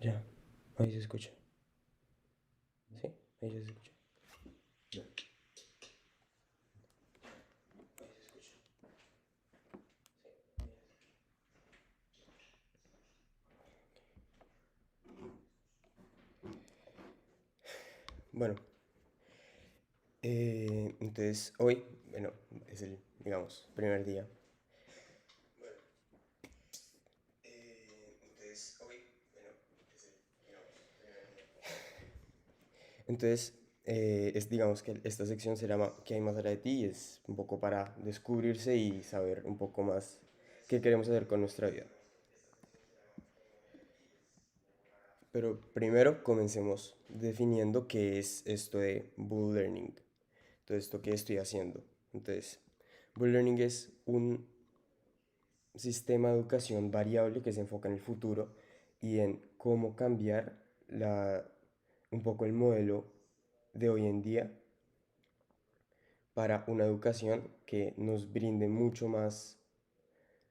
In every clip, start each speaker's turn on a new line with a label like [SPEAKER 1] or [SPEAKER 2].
[SPEAKER 1] Ya, ahí se escucha. ¿Sí? Ahí ya se escucha. Ya. Ahí se escucha. Bueno, entonces hoy, bueno, es el, digamos, primer día. Bueno, entonces hoy, bueno, es el, digamos, primer día. Entonces, digamos que esta sección se llama ¿Qué hay más allá de ti? Y es un poco para descubrirse y saber un poco más qué queremos hacer con nuestra vida. Pero primero comencemos definiendo qué es esto de Bule Learning, todo esto que estoy haciendo. Entonces, Bule Learning es un sistema de educación variable que se enfoca en el futuro y en cómo cambiar un poco el modelo de hoy en día para una educación que nos brinde mucho más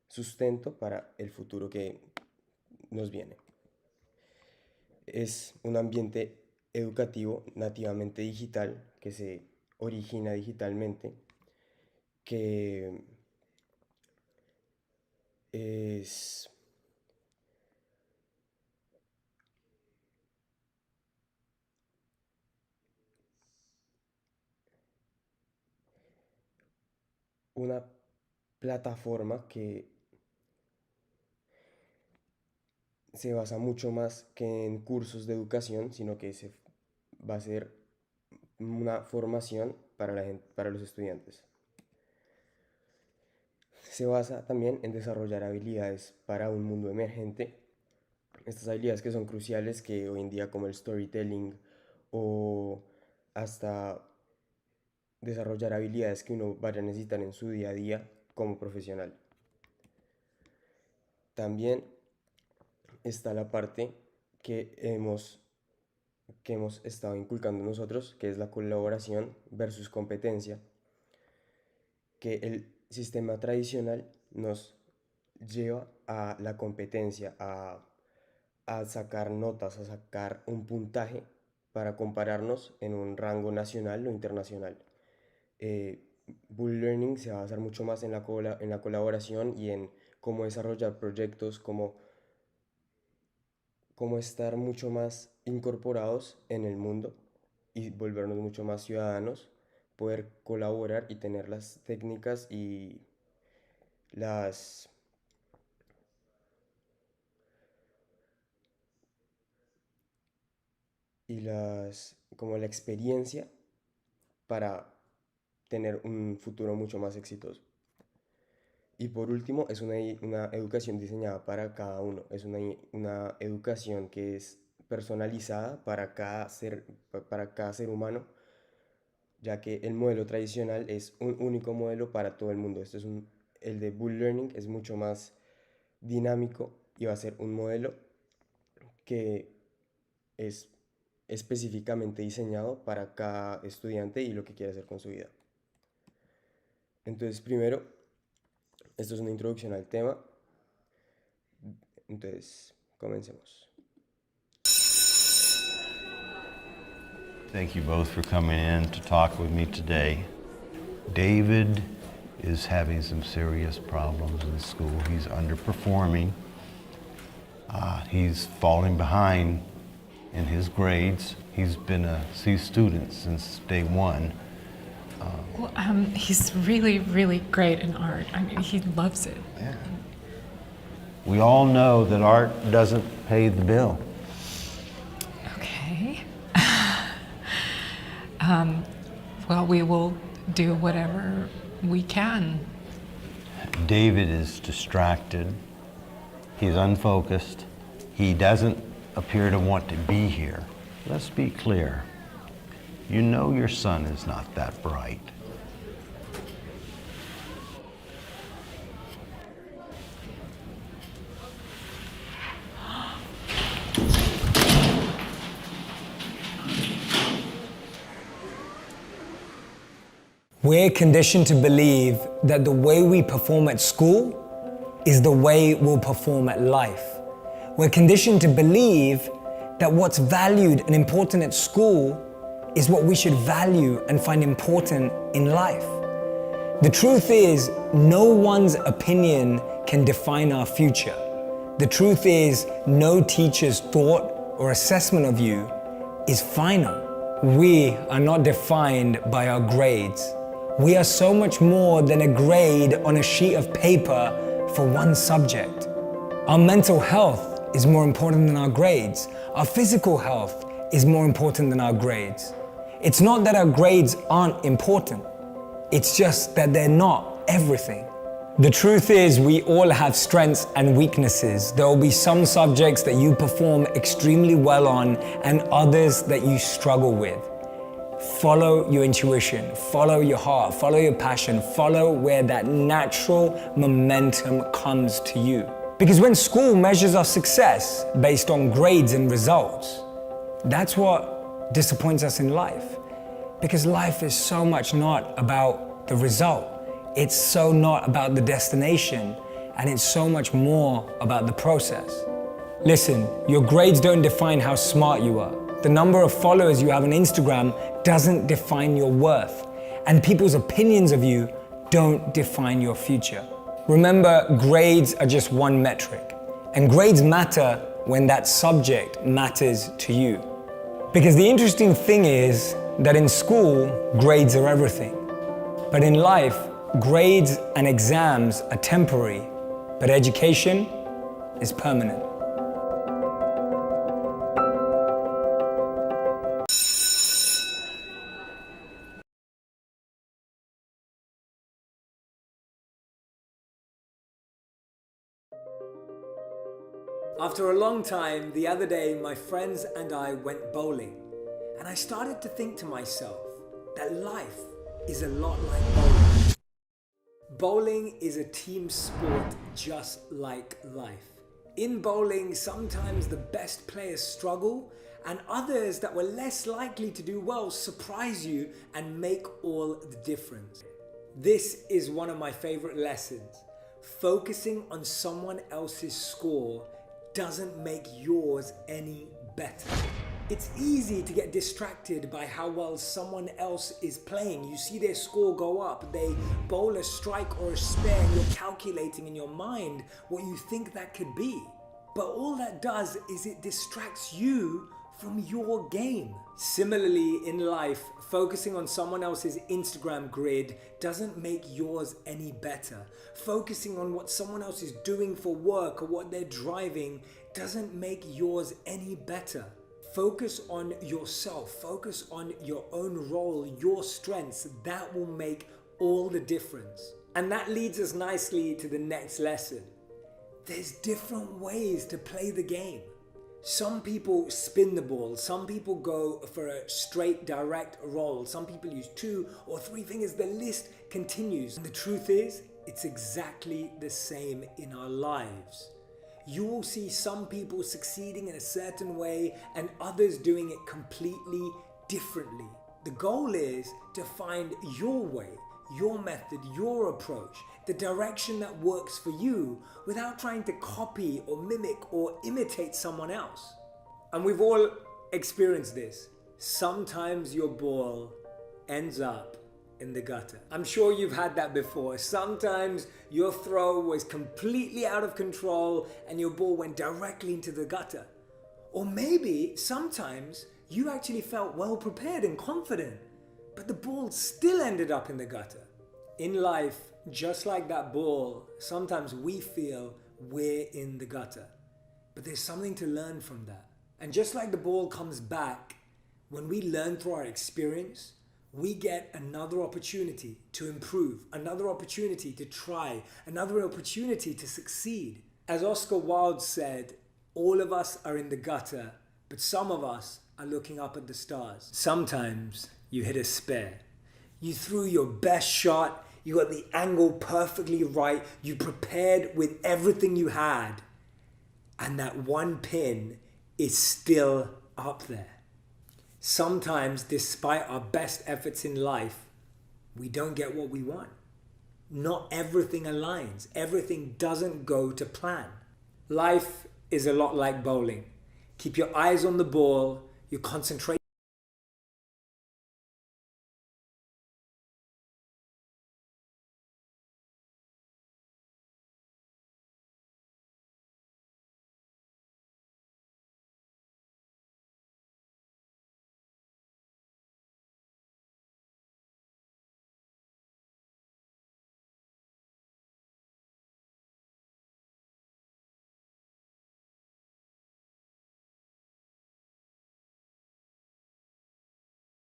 [SPEAKER 1] sustento para el futuro que nos viene. Es un ambiente educativo nativamente digital que se origina digitalmente, que es una plataforma que se basa mucho más que en cursos de educación, sino que va a ser una formación para para los estudiantes. Se basa también en desarrollar habilidades para un mundo emergente. Estas habilidades que son cruciales que hoy en día como el storytelling o hasta desarrollar habilidades que uno vaya a necesitar en su día a día como profesional. También está la parte que que hemos estado inculcando nosotros, que es la colaboración versus competencia, que el sistema tradicional nos lleva a la competencia, a sacar notas, a sacar un puntaje para compararnos en un rango nacional o internacional. Eh, Bull Learning se va a basar mucho más en en la colaboración y en cómo desarrollar proyectos, cómo estar mucho más incorporados en el mundo y volvernos mucho más ciudadanos, poder colaborar y tener las técnicas las, como la experiencia para tener un futuro mucho más exitoso. Y por último, es una educación diseñada para cada uno. Es una educación que es personalizada para cada ser humano, ya que el modelo tradicional es un único modelo para todo el mundo. El de Bull Learning es mucho más dinámico y va a ser un modelo que es específicamente diseñado para cada estudiante y lo que quiere hacer con su vida. Entonces, primero, esto es una introducción al tema. Entonces, comencemos.
[SPEAKER 2] Thank you both for coming in to talk with me today. David is having some serious problems in school. He's underperforming. He's falling behind in his grades. He's been a C student since day one.
[SPEAKER 3] He's really, really great in art. I mean, he loves it.
[SPEAKER 2] Yeah. We all know that art doesn't pay the bill.
[SPEAKER 3] Okay. Well, we will do whatever we can.
[SPEAKER 2] David is distracted. He's unfocused. He doesn't appear to want to be here. Let's be clear. You know your son is not that bright.
[SPEAKER 4] We're conditioned to believe that the way we perform at school is the way we'll perform at life. We're conditioned to believe that what's valued and important at school is what we should value and find important in life. The truth is, no one's opinion can define our future. The truth is, no teacher's thought or assessment of you is final. We are not defined by our grades. We are so much more than a grade on a sheet of paper for one subject. Our mental health is more important than our grades. Our physical health is more important than our grades. It's not that our grades aren't important. It's just that they're not everything. The truth is, we all have strengths and weaknesses. There will be some subjects that you perform extremely well on and others that you struggle with. Follow your intuition, follow your heart, follow your passion, follow where that natural momentum comes to you. Because when school measures our success based on grades and results, that's what disappoints us in life. Because life is so much not about the result. It's so not about the destination, and it's so much more about the process. Listen, your grades don't define how smart you are. The number of followers you have on Instagram doesn't define your worth, and people's opinions of you don't define your future. Remember, grades are just one metric, and grades matter when that subject matters to you. Because the interesting thing is that in school, grades are everything. But in life, grades and exams are temporary, but education is permanent. After a long time, the other day, my friends and I went bowling, and I started to think to myself that life is a lot like bowling. Bowling is a team sport just like life. In bowling, sometimes the best players struggle and others that were less likely to do well surprise you and make all the difference. This is one of my favorite lessons. Focusing on someone else's score doesn't make yours any better. It's easy to get distracted by how well someone else is playing. You see their score go up, they bowl a strike or a spare, and you're calculating in your mind what you think that could be. But all that does is it distracts you from your game. Similarly, in life, focusing on someone else's Instagram grid doesn't make yours any better. Focusing on what someone else is doing for work or what they're driving doesn't make yours any better. Focus on yourself, focus on your own role, your strengths. That will make all the difference. And that leads us nicely to the next lesson. There's different ways to play the game. Some people spin the ball, some people go for a straight direct roll, some people use 2 or 3 fingers, the list continues. And the truth is, it's exactly the same in our lives. You will see some people succeeding in a certain way and others doing it completely differently. The goal is to find your way, your method, your approach, the direction that works for you without trying to copy or mimic or imitate someone else. And we've all experienced this. Sometimes your ball ends up in the gutter. I'm sure you've had that before. Sometimes your throw was completely out of control and your ball went directly into the gutter. Or maybe sometimes you actually felt well prepared and confident, but the ball still ended up in the gutter. In life, just like that ball, sometimes we feel we're in the gutter, but there's something to learn from that. And just like the ball comes back, when we learn through our experience, we get another opportunity to improve, another opportunity to try, another opportunity to succeed. As Oscar Wilde said, all of us are in the gutter, but some of us are looking up at the stars. Sometimes you hit a spare. You threw your best shot, you got the angle perfectly right, you prepared with everything you had, and that one pin is still up there. Sometimes, despite our best efforts in life, we don't get what we want. Not everything aligns. Everything doesn't go to plan. Life is a lot like bowling. Keep your eyes on the ball, your concentration